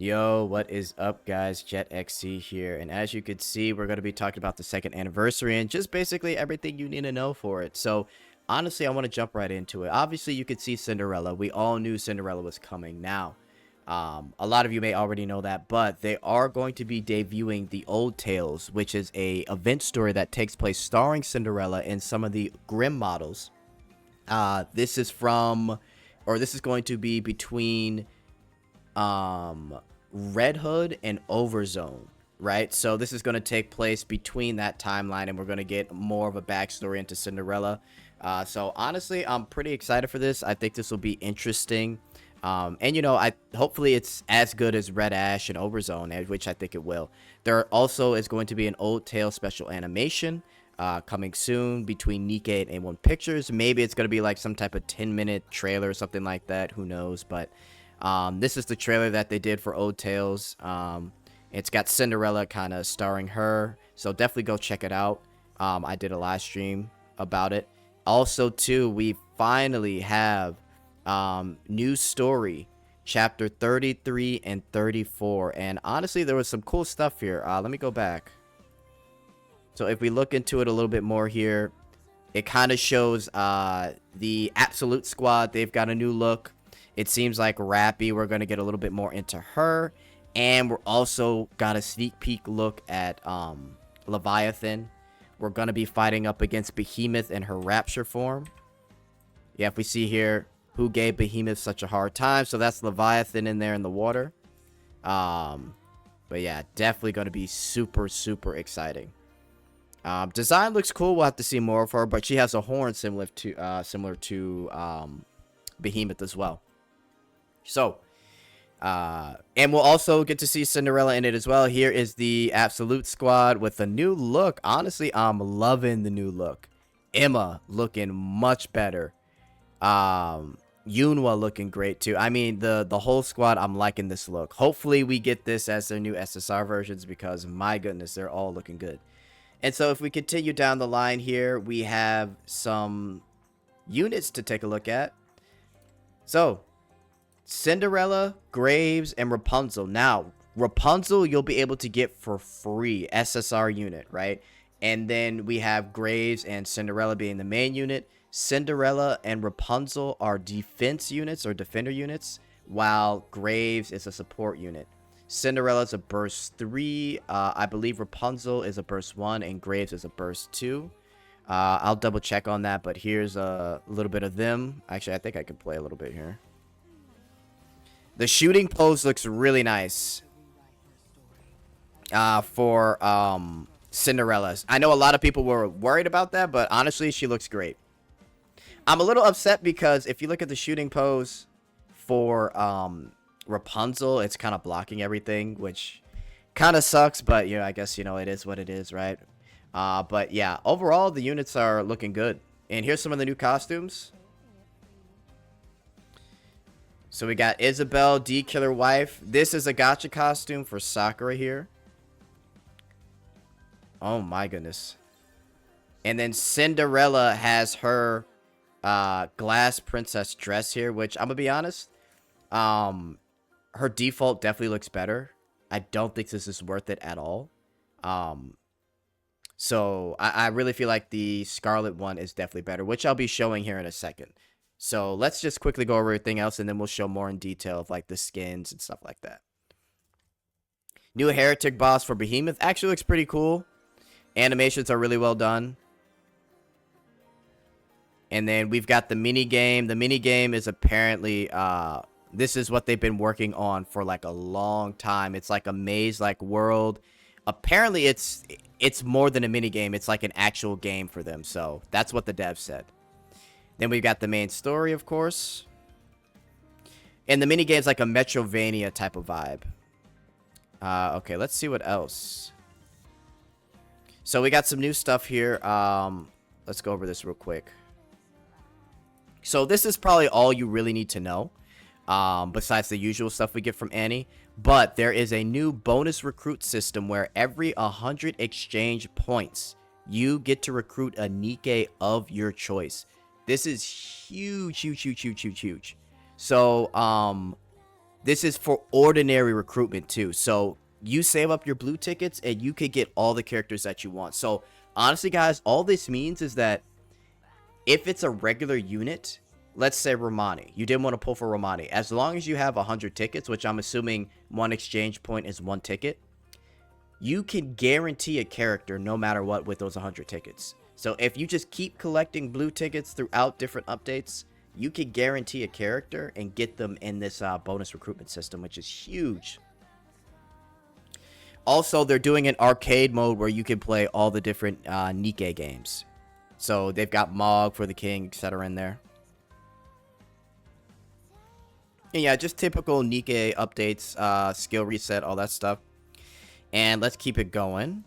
Yo, what is up, guys? Jetxc here, and as you can see, we're going to be talking about the second anniversary and just basically everything you need to know for it. So, honestly, I want to jump right into it. Obviously, you could see Cinderella. We all knew Cinderella was coming. Now, a lot of you may already know that, but they are going to be debuting the Old Tales, which is a event story that takes place starring Cinderella and some of the Grimm models. This is from, or this is going to be between Red Hood and Overzone, right? So this is going to take place between that timeline, and we're going to get more of a backstory into Cinderella. So honestly, I'm pretty excited for this. I think this will be interesting. And you know, hopefully it's as good as Red Ash and Overzone, which I think it will. There also is going to be an Old Tale special animation coming soon between Nikke and A1 Pictures. Maybe it's going to be like some type of 10-minute trailer or something like that. Who knows? But this is the trailer that they did for Old Tales. It's got Cinderella kind of starring her, so definitely go check it out. I did a live stream about it. Also, too, we finally have new story, chapter 33 and 34, and honestly, there was some cool stuff here. Let me go back. So if we look into it a little bit more here, it kind of shows the Absolute Squad. They've got a new look. It seems like Rappy, we're going to get a little bit more into her. And we're also got a sneak peek look at Leviathan. We're going to be fighting up against Behemoth in her Rapture form. Yeah, if we see here, who gave Behemoth such a hard time. So that's Leviathan in there in the water. But yeah, definitely going to be super, super exciting. Design looks cool. We'll have to see more of her. But she has a horn similar to Behemoth as well. So, and we'll also get to see Cinderella in it as well. Here is the Absolute Squad with a new look. Honestly, I'm loving the new look. Emma looking much better. Yunwa looking great too. I mean, the whole squad, I'm liking this look. Hopefully we get this as their new SSR versions because my goodness, they're all looking good. And so if we continue down the line here, we have some units to take a look at. So, Cinderella, Graves, and Rapunzel. Now, Rapunzel you'll be able to get for free, SSR unit, right? And then we have Graves and Cinderella being the main unit. Cinderella and Rapunzel are defense units or defender units, while Graves is a support unit. Cinderella is a burst 3. I believe Rapunzel is a burst 1 and Graves is a burst 2. I'll double check on that, but here's a little bit of them. Actually, I think I can play a little bit here. The shooting pose looks really nice for Cinderella's. I know a lot of people were worried about that, but honestly, she looks great. I'm a little upset because if you look at the shooting pose for Rapunzel, it's kind of blocking everything, which kind of sucks, but you know, I guess, you know, it is what it is, right? But yeah, overall, the units are looking good. And here's some of the new costumes. So we got Isabelle, D Killer Wife. This is a gacha costume for Sakura here. Oh my goodness. And then Cinderella has her glass princess dress here, which I'm gonna be honest, her default definitely looks better. I don't think this is worth it at all. So I really feel like the Scarlet one is definitely better, which I'll be showing here in a second. So let's just quickly go over everything else, and then we'll show more in detail of like the skins and stuff like that. New Heretic boss for Behemoth actually looks pretty cool. Animations are really well done. And then we've got the mini game. The mini game is apparently this is what they've been working on for like a long time. It's like a maze-like world. Apparently it's more than a mini game. It's like an actual game for them. So that's what the dev said. Then we've got the main story, of course. And the mini game's like a Metrovania type of vibe. Okay, let's see what else. So we got some new stuff here. Let's go over this real quick. So this is probably all you really need to know, besides the usual stuff we get from Annie. But there is a new bonus recruit system where every 100 exchange points, you get to recruit a Nikke of your choice. This is huge, huge, huge, huge, huge, huge. So, This is for ordinary recruitment too. So you save up your blue tickets and you could get all the characters that you want. So honestly, guys, all this means is that if it's a regular unit, let's say Romani, you didn't want to pull for Romani. As long as you have 100 tickets, which I'm assuming one exchange point is one ticket, you can guarantee a character no matter what with those 100 tickets. So if you just keep collecting blue tickets throughout different updates, you can guarantee a character and get them in this bonus recruitment system, which is huge. Also, they're doing an arcade mode where you can play all the different Nikke games. So they've got Mog for the King, etc. in there. And yeah, just typical Nikke updates, skill reset, all that stuff. And let's keep it going.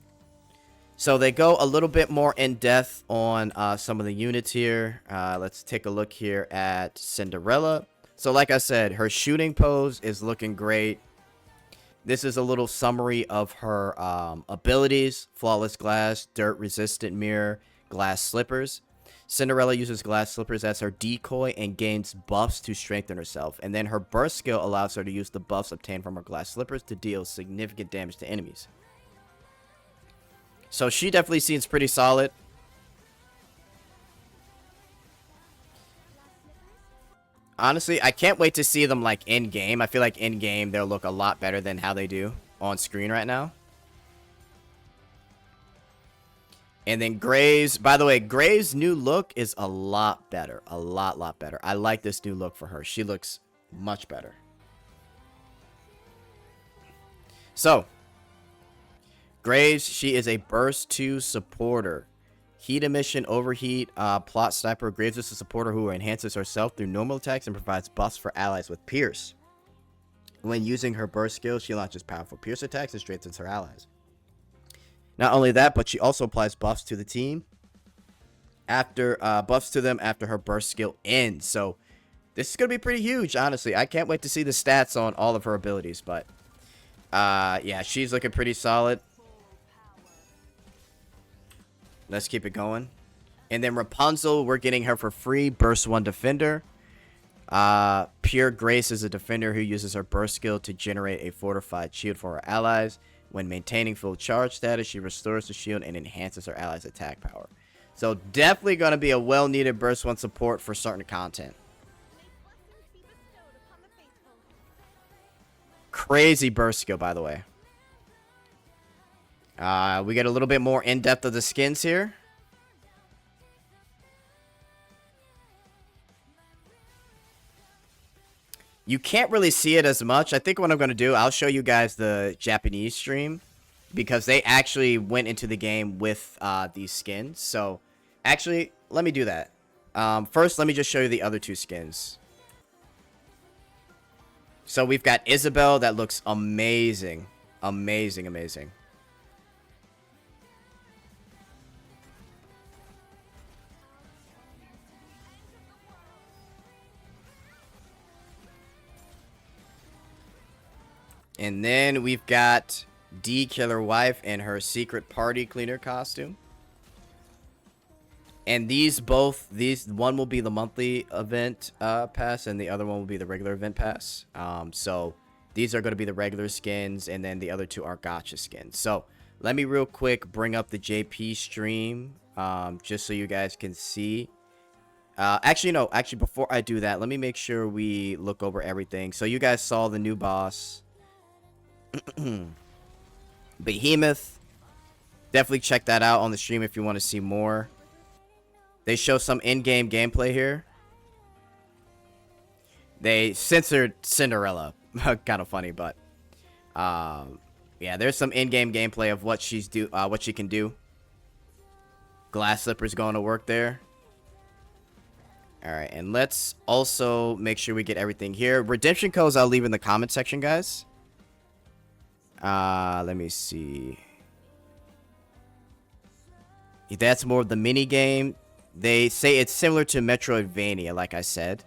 So they go a little bit more in depth on some of the units here. Let's take a look here at Cinderella. So like I said, her shooting pose is looking great. This is a little summary of her abilities: flawless glass, dirt resistant mirror, glass slippers. Cinderella uses glass slippers as her decoy and gains buffs to strengthen herself. And then her burst skill allows her to use the buffs obtained from her glass slippers to deal significant damage to enemies. So she definitely seems pretty solid. Honestly, I can't wait to see them like in game. I feel like in game they'll look a lot better than how they do on screen right now. And then Graves, by the way, Graves' new look is a lot better. A lot better. I like this new look for her. She looks much better. So, Graves, she is a burst 2 supporter. Heat emission, overheat, plot sniper. Graves is a supporter who enhances herself through normal attacks and provides buffs for allies with Pierce. When using her burst skill, she launches powerful Pierce attacks and strengthens her allies. Not only that, but she also applies buffs to the team after buffs to them after her burst skill ends. So this is gonna be pretty huge, honestly. I can't wait to see the stats on all of her abilities, but yeah, she's looking pretty solid. Let's keep it going. And then Rapunzel, we're getting her for free. Burst 1 defender. Pure Grace is a defender who uses her burst skill to generate a fortified shield for her allies. When maintaining full charge status, she restores the shield and enhances her allies' attack power. So definitely going to be a well-needed Burst 1 support for certain content. Crazy burst skill, by the way. We get a little bit more in-depth of the skins here. You can't really see it as much. I think what I'm going to do, I'll show you guys the Japanese stream, because they actually went into the game with these skins. So, actually, let me do that. First, let me just show you the other two skins. So, we've got Isabel. That looks amazing. Amazing. And then we've got D Killer Wife in her secret party cleaner costume. And one will be the monthly event pass, and the other one will be the regular event pass. So these are going to be the regular skins, and then the other two are gacha skins. So let me real quick bring up the JP stream, just so you guys can see. Actually, before I do that, let me make sure we look over everything. So you guys saw the new boss. Behemoth. Definitely check that out on the stream if you want to see more. They show some in-game gameplay here. They censored Cinderella. Kind of funny, but yeah, there's some in-game gameplay of what she can do. Glass slippers going to work there. All right, and let's also make sure we get everything here. Redemption codes I'll leave in the comment section, guys. Let me see. That's more of the mini game. They say it's similar to Metroidvania, like I said.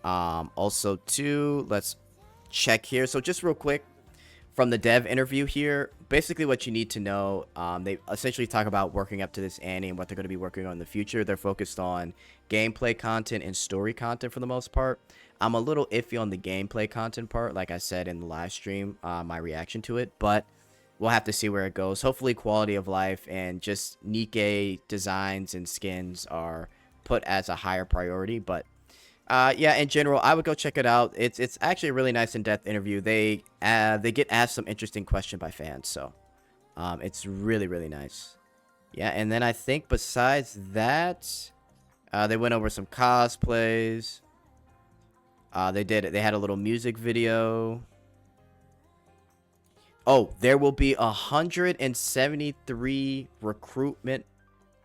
Also, too, let's check here. So just real quick, from the dev interview here, basically what you need to know, they essentially talk about working up to this Annie and what they're going to be working on in the future. They're focused on gameplay content and story content for the most part. I'm a little iffy on the gameplay content part, like I said in the live stream, my reaction to it, but we'll have to see where it goes. Hopefully quality of life and just Nikke designs and skins are put as a higher priority, but yeah, in general, I would go check it out. It's actually a really nice in-depth interview. They get asked some interesting questions by fans, so it's really, really nice. Yeah, and then I think besides that, they went over some cosplays. They had a little music video. Oh, there will be 173 recruitment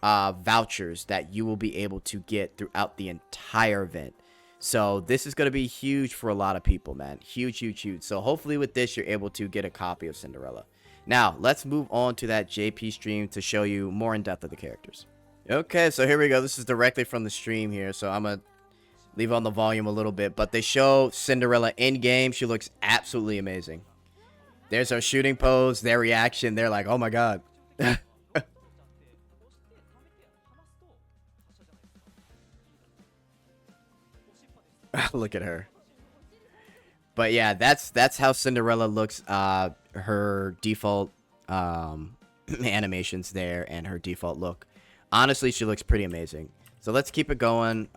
vouchers that you will be able to get throughout the entire event. So this is going to be huge for a lot of people, man. Huge, huge, huge. So hopefully with this, you're able to get a copy of Cinderella. Now, let's move on to that JP stream to show you more in depth of the characters. Okay, so here we go. This is directly from the stream here. So I'm going to leave on the volume a little bit. But they show Cinderella in-game. She looks absolutely amazing. There's her shooting pose, their reaction. They're like, oh my god. Look at her. But yeah, that's how Cinderella looks. Her default animations there and her default look. Honestly, she looks pretty amazing. So let's keep it going.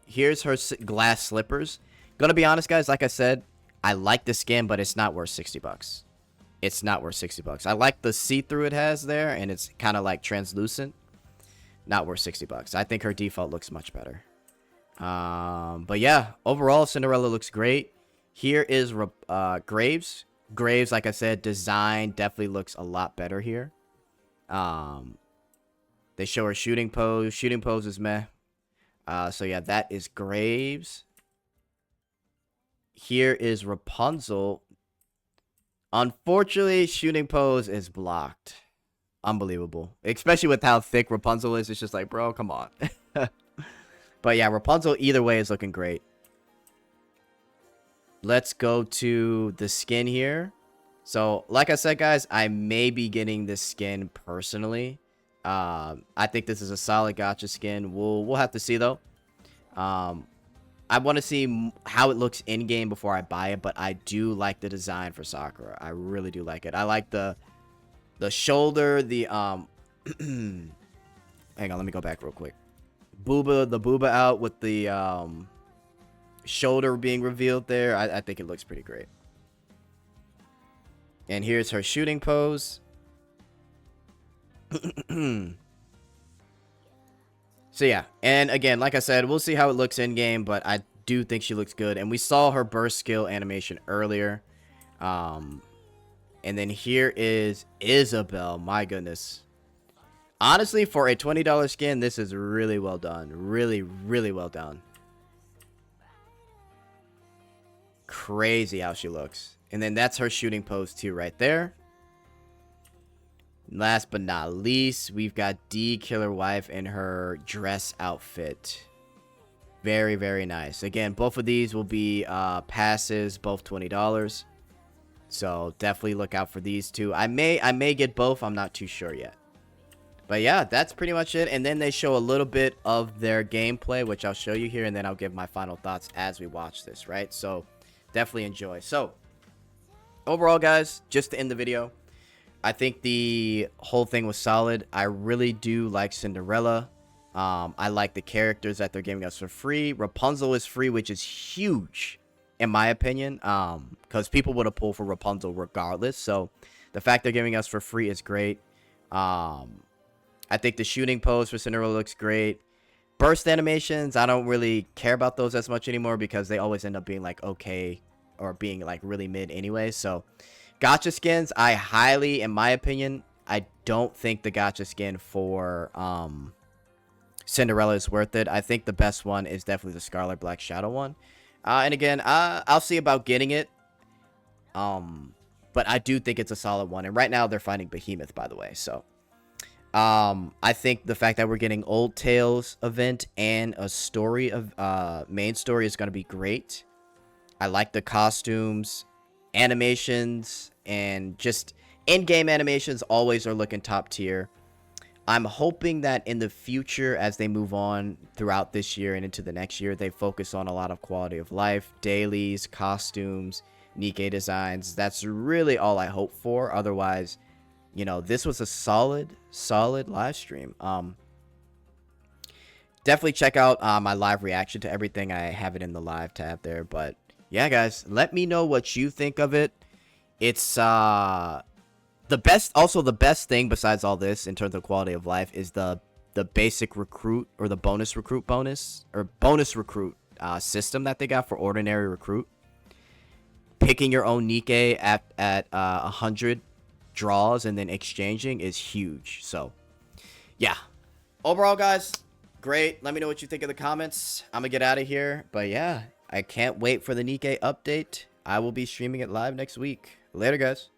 Here's her glass slippers. Gonna be honest, guys. Like I said, I like the skin, but it's not worth 60 bucks. It's not worth 60 bucks. I like the see-through it has there, and it's kind of like translucent. Not worth 60 bucks. I think her default looks much better. But yeah, overall, Cinderella looks great. Here is Graves. Graves, like I said, design definitely looks a lot better here. They show her shooting pose. Shooting pose is meh. So yeah, that is Graves. Here is Rapunzel. Unfortunately, shooting pose is blocked. Unbelievable. Especially with how thick Rapunzel is. It's just like, bro, come on. But yeah, Rapunzel either way is looking great. Let's go to the skin here. So, like I said, guys, I may be getting this skin personally. I think this is a solid gacha skin. We'll have to see, though. I want to see how it looks in-game before I buy it, but I do like the design for Sakura. I really do like it. I like the shoulder, the hang on, let me go back real quick. The booba out with the shoulder being revealed there. I think it looks pretty great. And here's her shooting pose. So yeah, and again, like I said, we'll see how it looks in game, but I do think she looks good. And we saw her burst skill animation earlier. And then here is Isabelle. My goodness. Honestly, for a $20 skin, this is really well done. Really, really well done. Crazy how she looks. And then that's her shooting pose too right there. Last but not least, we've got D Killer Wife in her dress outfit. Very, very nice. Again, both of these will be passes, both $20. So definitely look out for these two. I may get both. I'm not too sure yet. But yeah, that's pretty much it. And then they show a little bit of their gameplay, which I'll show you here, and then I'll give my final thoughts as we watch this, right? So definitely enjoy. So overall, guys, just to end the video, I think the whole thing was solid. I really do like Cinderella. I like the characters that they're giving us for free. Rapunzel is free, which is huge, in my opinion, because people would have pulled for Rapunzel regardless. So the fact they're giving us for free is great. I think the shooting pose for Cinderella looks great. Burst animations, I don't really care about those as much anymore because they always end up being like okay or being like really mid anyway. So gacha skins, I highly, in my opinion, I don't think the gacha skin for Cinderella is worth it. I think the best one is definitely the Scarlet Black Shadow one. And again, I'll see about getting it. But I do think it's a solid one. And right now they're fighting Behemoth, by the way. So I think the fact that we're getting Old Tales event and a story of main story is going to be great. I like the costumes, animations, and just in-game animations always are looking top tier. I'm hoping that in the future, as they move on throughout this year and into the next year, they focus on a lot of quality of life, dailies, costumes, Nikke designs. That's really all I hope for. Otherwise, you know, this was a solid live stream. Definitely check out my live reaction to everything. I have it in the live tab there. But yeah, guys, let me know what you think of it. It's the best thing besides all this in terms of quality of life is the basic recruit or the bonus recruit system that they got for ordinary recruit. Picking your own Nikke at 100 draws and then exchanging is huge. So yeah, overall, guys, great. Let me know what you think in the comments. I'm gonna get out of here, but yeah, I can't wait for the Nikke update. I will be streaming it live next week. Later, guys.